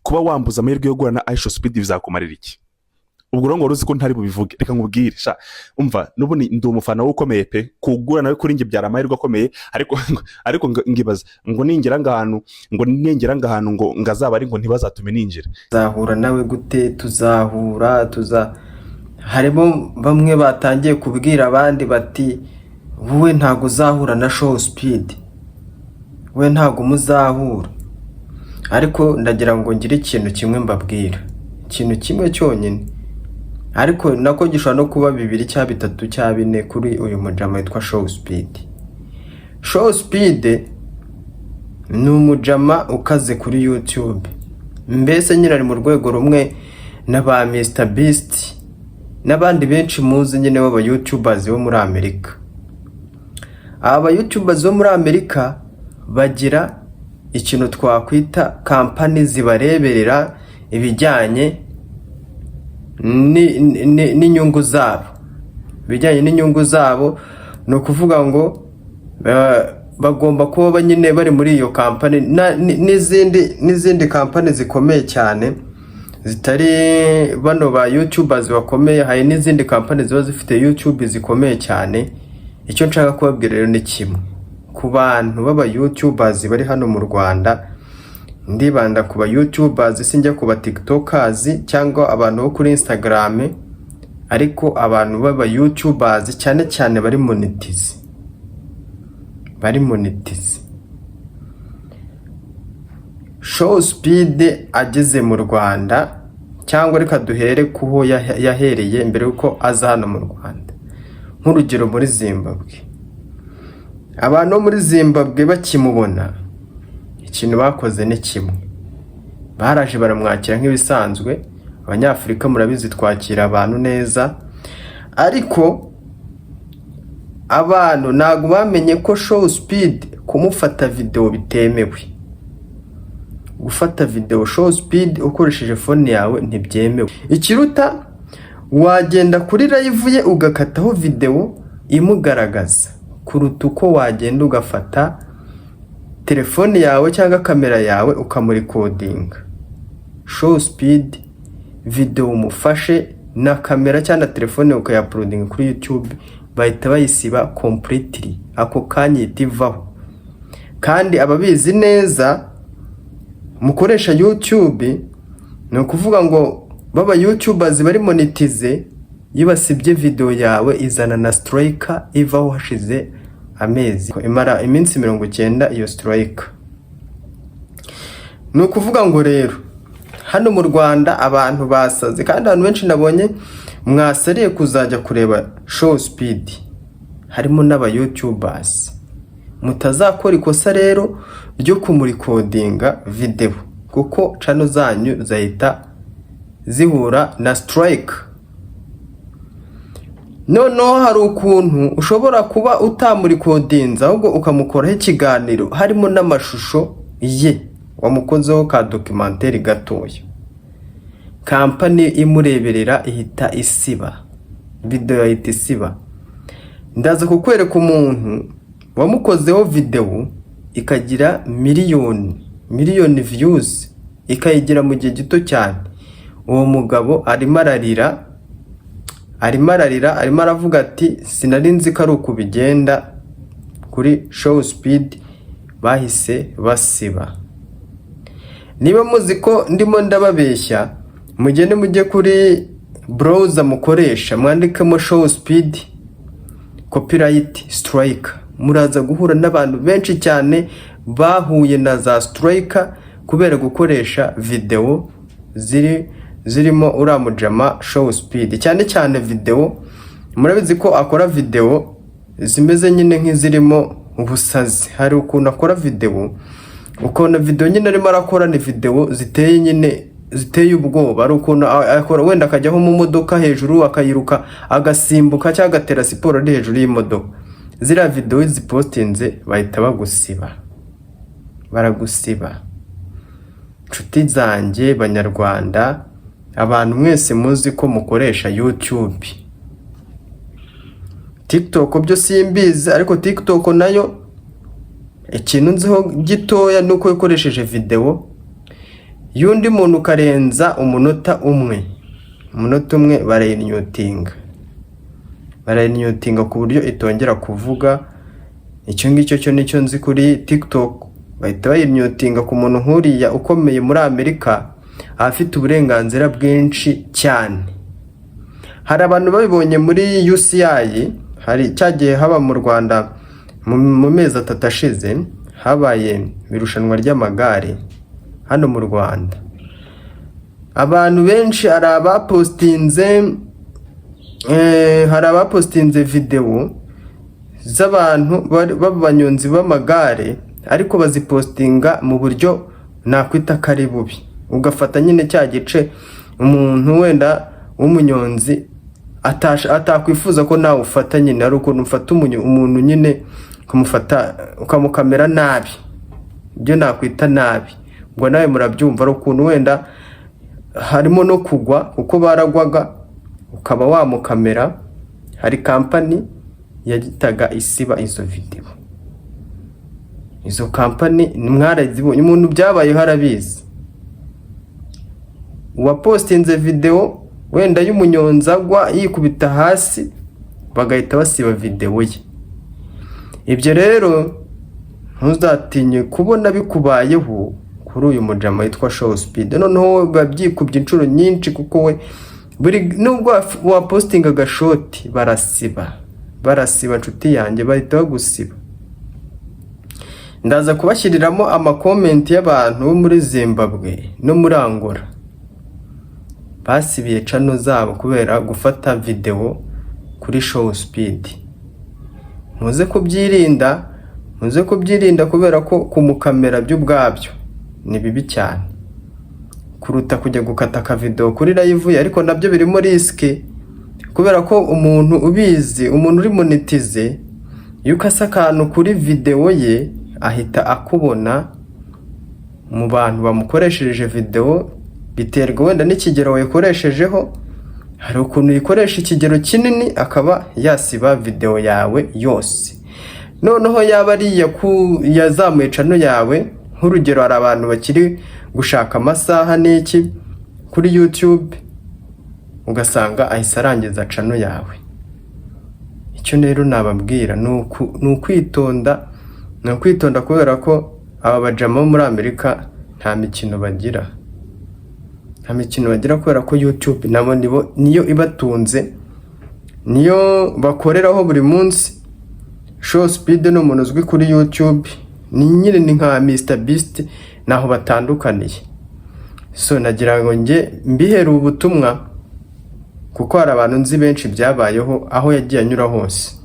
kuba wambuza amahirwe yo guhura na Aisha Speed bizakumarira iki? Ubwo ngo ruzi ko ntari bubivuge, reka nkubwire sha umva nubu ndi umufana ukomeye pe, kugura nawe kuri nge byara amahirwe akomeye, ariko ngibaza ngo ningera ngahantu ngo ngazaba ari ngo ntibazatume ninjira. Tuzahura nawe gute? Tuzahura harimo bamwe batangiye kubwira abandi bati wowe ntago uzahura na Show Speed, we ntago muzahura. Ariko ndagira ngo ngire ikintu kimwe mbabwira, ikintu kimwe cyonyine, ariko nako gishobora no kuba 2 cyangwa 3 cyangwa 4 kuri uyu mujama witwa Show Speed. Show Speed ni umujama ukaze kuri YouTube, mbese nyine ari mu rwego rumwe na ba Mr Beast n'abandi benshi muzi nyine baba YouTubers bo muri Amerika. Aba YouTubers bo muri Amerika bagira ikintu twakwita kampani zibareberera ibijyanye n'inyungu zabo. Bijyanye n'inyungu zabo no kuvuga ngo bagomba kuba nyine bari muri iyo kampani n'izindi kampani zikomeye cyane zitari bano ba YouTubers bakomeye. Hari n'izindi kampani ziba zifite YouTube zikomeye cyane. Icyo nshaka kubabwira rero ni kimwe, ku bantu baba YouTubers bari hano mu Rwanda, ndibanda ku ba YouTubers sinjya ku ba TikTokers cyangwa abantu bo kuri Instagram, ariko abantu baba YouTubers cyane cyane bari monetize. Show Speed ageze mu Rwanda, cyangwa reka duhere kuho yahereye mbere yuko aza hano mu Rwanda. Nk'urugero muri Zimbabwe, abantu muri Zimbabwe bakimubona, ikintu bakoze ni kimwe, baraje baramwakira nk'ibisanzwe. Abanyafrika murabizi twakira abantu neza, ariko abantu ntago bamenye ko Show Speed kumufata video bitemewe. Gufata video Show Speed ukoresheje phone yawe ntibyemewe. Ikiruta wagenda kuri live ye ugakataho video imugaragaza, kuruta uko wagenda ugafata telefone yawe cyangwa kamera yawe ukamurikodinga. Show Speed video umufashe na kamera cyangwa telefone ukayaploadinga kuri YouTube, bahita bayisiba completely, ako kanya itivaho. Kandi ababizi neza mukoresha YouTube, ni ukuvuga ngo baba YouTubers bari monetize, yibasibye video yawe izana na striker ivaho hashize amezi, imara iminsi 90 iyo striker. Ni ukuvuga ngo rero hano mu Rwanda abantu basaze, kandi abantu benshi nabonye mwasariye kuzajya kureba Show Speed, harimo n'aba YouTubers. Mutazakora ikosa rero ryo kumurikodinga video, kuko channel zanyu zahita zihura na strike. No hari ukuntu ushobora kuba utamurikodinza ahubwo ukamukoraho ikiganiro harimo n'amashusho ye, wamukozeho ka documentaire gatoya, kampani imureberera ihita isiba video, ihita isiba. Ndaza kukwereka umuntu wamukozeho video ikagira miliyoni views, ikayigira mu gihe gito cyane. Uwo mugabo arimo aravuga ati sinari nzi ko ari uko bigenda kuri Show Speed, bahise basiba. Niba muzi ko ndimo ndababeshya, mujye kuri browser mukoresha, mwandikemo Show Speed copyright strike, muraza guhura n'abantu benshi cyane bahuye na za strike kubera gukoresha video zirimo uramujama Show Speed. Cyane video, murabizi ko akora video zimeze nyine nk'izirimo ubusazi. Hari ukuntu akora video, ukona video nyine arimo arakora ni video ziteye ubwoba. Ari ukuntu akora, wenda akajyaho mu modoka hejuru akayiruka agasimbuka cyangwa agatera siporo ari hejuru y'imodoka. Zira video zipostinze bahita baragusiba. Nshuti zanjye banyarwanda, abantu mwese muzi ko mukoresha YouTube, TikTok byo simbizi, ariko TikTok nayo ikintu nziho gitoya nuko ikoresheje video y'undi muntu ukarenza umunota umwe barayinyutinga ku buryo itongera kuvuga. Icyo ngicyo cyo nicyo nzi kuri TikTok, bahita bayinyutinga ku muntu nk'uriya ukomeye muri Amerika, afite uburenganzira bwinshi cyane. Hari abantu babibonye muri UCI, hari cyagiye haba mu Rwanda mu mezi 3 ashize, habaye irushanwa ry'amagare hano mu Rwanda. Abantu benshi hari abapostinze video z'abantu b'abanyonzi b'amagare, ariko bazipostinga mu buryo nakwita kari bubi. Ugafata nyine cya gice umuntu wenda w'umunyonzi atakwifuza ko nawe ufata nyine, ari ukuntu ufata umuntu nyine kumufata ukamukamera nabi, ibyo nakwita nabi. Ubwo nawe murabyumva, ari ukuntu wenda harimo no kugwa kuko baragwaga ukaba wamukamera. Hari kampani yagitaga isiba izo video, izo kampani mwarazibonye, umuntu byabaye harabizi. Uwapostinze video wenda y'umunyonzi agwa yikubita hasi, bagahita basiba video ye. Ibyo rero ntuzatinye kubona bikubayeho kuri uyu mujama witwa Show Speed. Noneho babyikubye inshuro nyinshi, kuko we buri nubwo wapostinga agashoti barasiba nshuti yanjye, bahita bagusiba. Ndaza kubashyiriramo amakomenti y'abantu bo muri Zimbabwe no muri Angola basibiye channel zabo kubera gufata video kuri Show Speed. Muze kubyirinda kubera ko kumukamera byo ubwabyo ni bibi cyane, kuruta kujya gukata ka video kuri live. Ariko nabyo birimo risk, kubera ko umuntu ubizi, umuntu uri monetize, yukasa akantu kuri video ye ahita akubona mu bantu bamukoresheje video. Biterwa wenda n'ikigero wayikoreshejeho, hari ukuntu yikoresha ikigero kinini akaba yasiba video yawe yose. Noneho yaba ari yazamuye channel yawe, nk'urugero hari abantu bakiri gushaka amasaha n'iki kuri YouTube, ugasanga ahise arangiza channel yawe. Icyo rero nababwira ni ukwitonda kubera ko aba bajama muri Amerika nta mikino bagira, kubera ko YouTube nabo niyo ibatunze, niyo bakoreraho buri munsi. Show Speed no umuntu uzwi kuri YouTube, ni nyine ni nka Mr Beast, naho batandukaniye. So nagira ngo nge mbihera ubutumwa, kuko hari abantu nzi benshi byabayeho aho yagiye anyura hose.